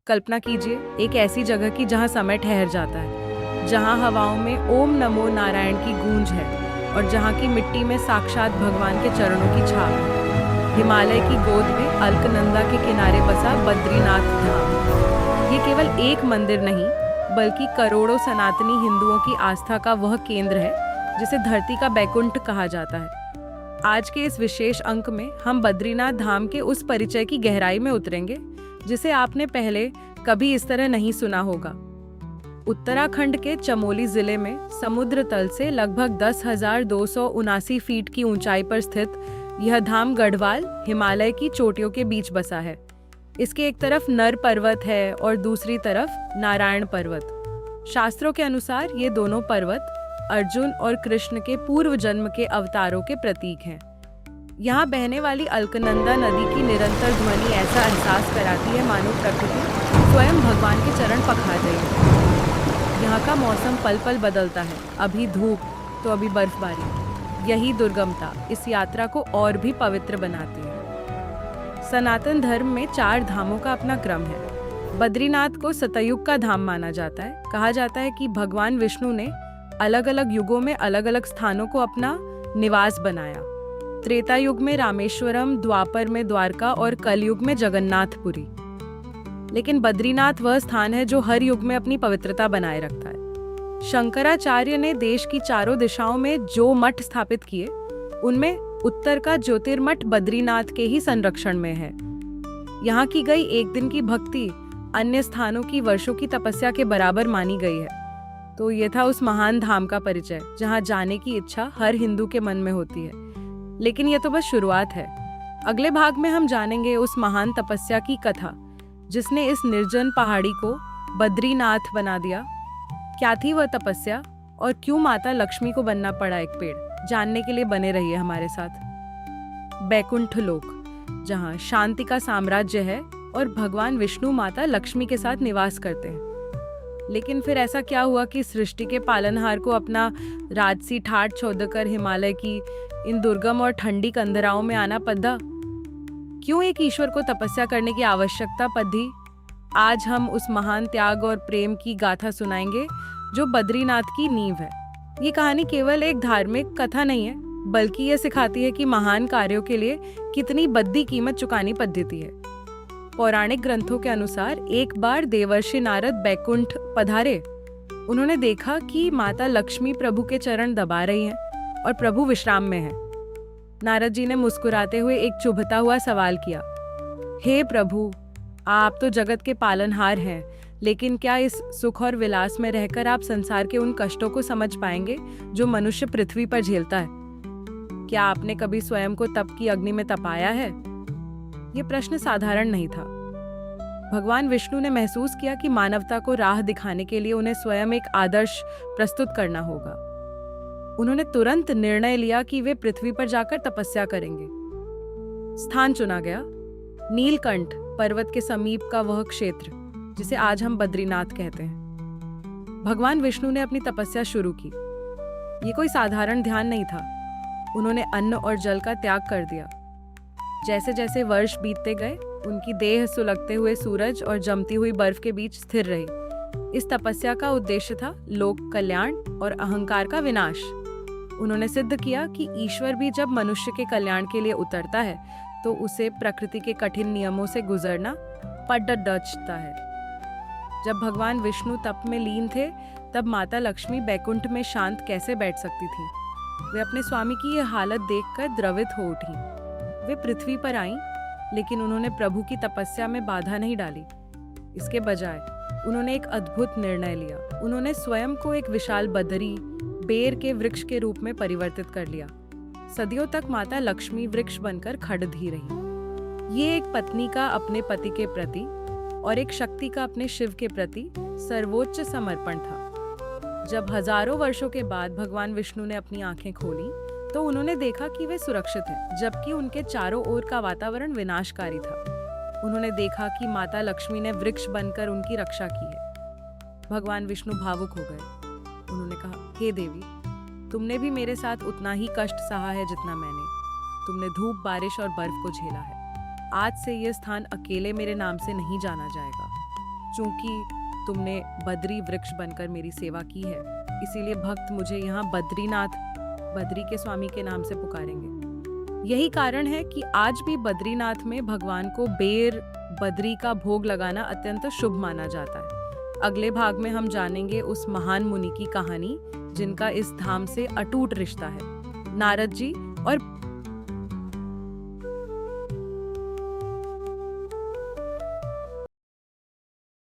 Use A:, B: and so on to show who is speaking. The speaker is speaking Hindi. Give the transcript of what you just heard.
A: कल्पना कीजिए एक ऐसी जगह की जहाँ समय ठहर जाता है, जहाँ हवाओं में ओम नमो नारायण की गूंज है और जहाँ की मिट्टी में साक्षात भगवान के चरणों की छाप है। हिमालय की गोद में अलकनंदा के किनारे बसा बद्रीनाथ धाम। ये केवल एक मंदिर नहीं, बल्कि करोड़ों सनातनी हिंदुओं की आस्था का वह केंद्र है जिसे धरती का बैकुंठ कहा जाता है। आज के इस विशेष अंक में हम बद्रीनाथ धाम के उस परिचय की गहराई में उतरेंगे जिसे आपने पहले कभी इस तरह नहीं सुना होगा। उत्तराखंड के चमोली जिले में समुद्र तल से लगभग 10,279 फीट की ऊंचाई पर स्थित यह धाम गढ़वाल हिमालय की चोटियों के बीच बसा है। इसके एक तरफ नर पर्वत है और दूसरी तरफ नारायण पर्वत। शास्त्रों के अनुसार ये दोनों पर्वत अर्जुन और कृष्ण के पूर्व जन्म के अवतारों के प्रतीक हैं। यहाँ बहने वाली अलकनंदा नदी की निरंतर ध्वनि ऐसा एहसास कराती है मानो प्रकृति स्वयं भगवान के चरण पखार रही है। यहाँ का मौसम पल पल बदलता है, अभी धूप तो अभी बर्फबारी। यही दुर्गमता इस यात्रा को और भी पवित्र बनाती है। सनातन धर्म में 4 धामों का अपना क्रम है। बद्रीनाथ को सतयुग का धाम माना जाता है। कहा जाता है कि भगवान विष्णु ने अलग अलग युगों में अलग अलग स्थानों को अपना निवास बनाया। त्रेता युग में रामेश्वरम, द्वापर में द्वारका और कलयुग में जगन्नाथपुरी। लेकिन बद्रीनाथ वह स्थान है जो हर युग में अपनी पवित्रता बनाए रखता है। शंकराचार्य ने देश की चारों दिशाओं में जो मठ स्थापित किए, उनमें उत्तर का ज्योतिर्मठ बद्रीनाथ के ही संरक्षण में है। यहाँ की गई एक दिन की भक्ति अन्य स्थानों की वर्षों की तपस्या के बराबर मानी गई है। तो ये था उस महान धाम का परिचय, जहाँ जाने की इच्छा हर हिंदू के मन में होती है। लेकिन ये तो बस शुरुआत है। अगले भाग में हम जानेंगे उस महान तपस्या की कथा जिसने इस निर्जन पहाड़ी को बद्रीनाथ बना दिया। क्या थी वह तपस्या और क्यों माता लक्ष्मी को बनना पड़ा एक पेड़? जानने के लिए बने रहिए हमारे साथ। बैकुंठ लोक, जहाँ शांति का साम्राज्य है और भगवान विष्णु माता लक्ष्मी के साथ निवास करते हैं। लेकिन फिर ऐसा क्या हुआ कि सृष्टि के पालनहार को अपना राजसी ठाठ छोड़कर हिमालय की इन दुर्गम और ठंडी कंदराओं में आना पड़ा? क्यों एक ईश्वर को तपस्या करने की आवश्यकता पड़ी? आज हम उस महान त्याग और प्रेम की गाथा सुनाएंगे जो बद्रीनाथ की नींव है। ये कहानी केवल एक धार्मिक कथा नहीं है, बल्कि ये सिखाती है कि महान कार्यों के लिए कितनी बद्दी कीमत चुकानी पड़ती है। पौराणिक ग्रंथों के अनुसार एक बार देवर्षि नारद बैकुंठ पधारे। उन्होंने देखा कि माता लक्ष्मी प्रभु के चरण दबा रही हैं और प्रभु विश्राम में हैं। नारद जी ने मुस्कुराते हुए एक चुभता हुआ सवाल किया, हे प्रभु, आप तो जगत के पालनहार हैं, लेकिन क्या इस सुख और विलास में रहकर आप संसार के उन कष्टों को समझ पाएंगे जो मनुष्य पृथ्वी पर झेलता है? क्या आपने कभी स्वयं को तप की अग्नि में तपाया है? ये प्रश्न साधारण नहीं था। भगवान विष्णु ने महसूस किया कि मानवता को राह दिखाने के लिए उन्हें स्वयं एक आदर्श प्रस्तुत करना होगा। उन्होंने तुरंत निर्णय लिया कि वे पृथ्वी पर जाकर तपस्या करेंगे। स्थान चुना गया, नीलकंठ पर्वत के समीप का वह क्षेत्र जिसे आज हम बद्रीनाथ कहते हैं। भगवान विष्णु ने अपनी तपस्या शुरू की। ये कोई साधारण ध्यान नहीं था। उन्होंने अन्न और जल का त्याग कर दिया। जैसे जैसे वर्ष बीतते गए, उनकी देह सुलगते हुए सूरज और जमती हुई बर्फ के बीच स्थिर रही। इस तपस्या का उद्देश्य था लोक कल्याण और अहंकार का विनाश। उन्होंने सिद्ध किया कि ईश्वर भी जब मनुष्य के कल्याण के लिए उतरता है तो उसे प्रकृति के कठिन नियमों से गुजरना पड़ता है। जब भगवान विष्णु तप में लीन थे, तब माता लक्ष्मी बैकुंठ में शांत कैसे बैठ सकती थी? वे अपने स्वामी की यह हालत देखकर द्रवित हो उठी। वे पृथ्वी पर आईं, लेकिन उन्होंने प्रभु की तपस्या में बाधा नहीं डाली। इसके बजाय उन्होंने एक अद्भुत निर्णय लिया। उन्होंने स्वयं को एक विशाल बदरी, बेर के वृक्ष के रूप में परिवर्तित कर लिया। सदियों तक माता लक्ष्मी वृक्ष बनकर खड़धी रही। ये एक पत्नी का अपने पति के प्रति और एक शक्ति का अपने शिव के प्रति सर्वोच्च समर्पण था। जब हजारों वर्षों के बाद भगवान विष्णु ने अपनी आंखें खोली, तो उन्होंने देखा कि वे सुरक्षित हैं, जबकि उनके चारों ओर का वातावरण विनाशकारी था। उन्होंने देखा कि माता लक्ष्मी ने वृक्ष बनकर उनकी रक्षा की है। भगवान विष्णु भावुक हो गए। उन्होंने कहा, हे देवी, तुमने भी मेरे साथ उतना ही कष्ट सहा है जितना मैंने। तुमने धूप, बारिश और बर्फ को झेला है। आज से यह स्थान अकेले मेरे नाम से नहीं जाना जाएगा। चूंकि तुमने बद्री वृक्ष बनकर मेरी सेवा की है, इसीलिए भक्त मुझे यहाँ बद्रीनाथ, बद्री के स्वामी के नाम से पुकारेंगे। यही कारण है कि आज भी बद्रीनाथ में भगवान को बेर बद्री का भोग लगाना अत्यंत शुभ माना जाता है। अगले भाग में हम जानेंगे उस महान मुनि की कहानी जिनका इस धाम से अटूट रिश्ता है। नारद जी और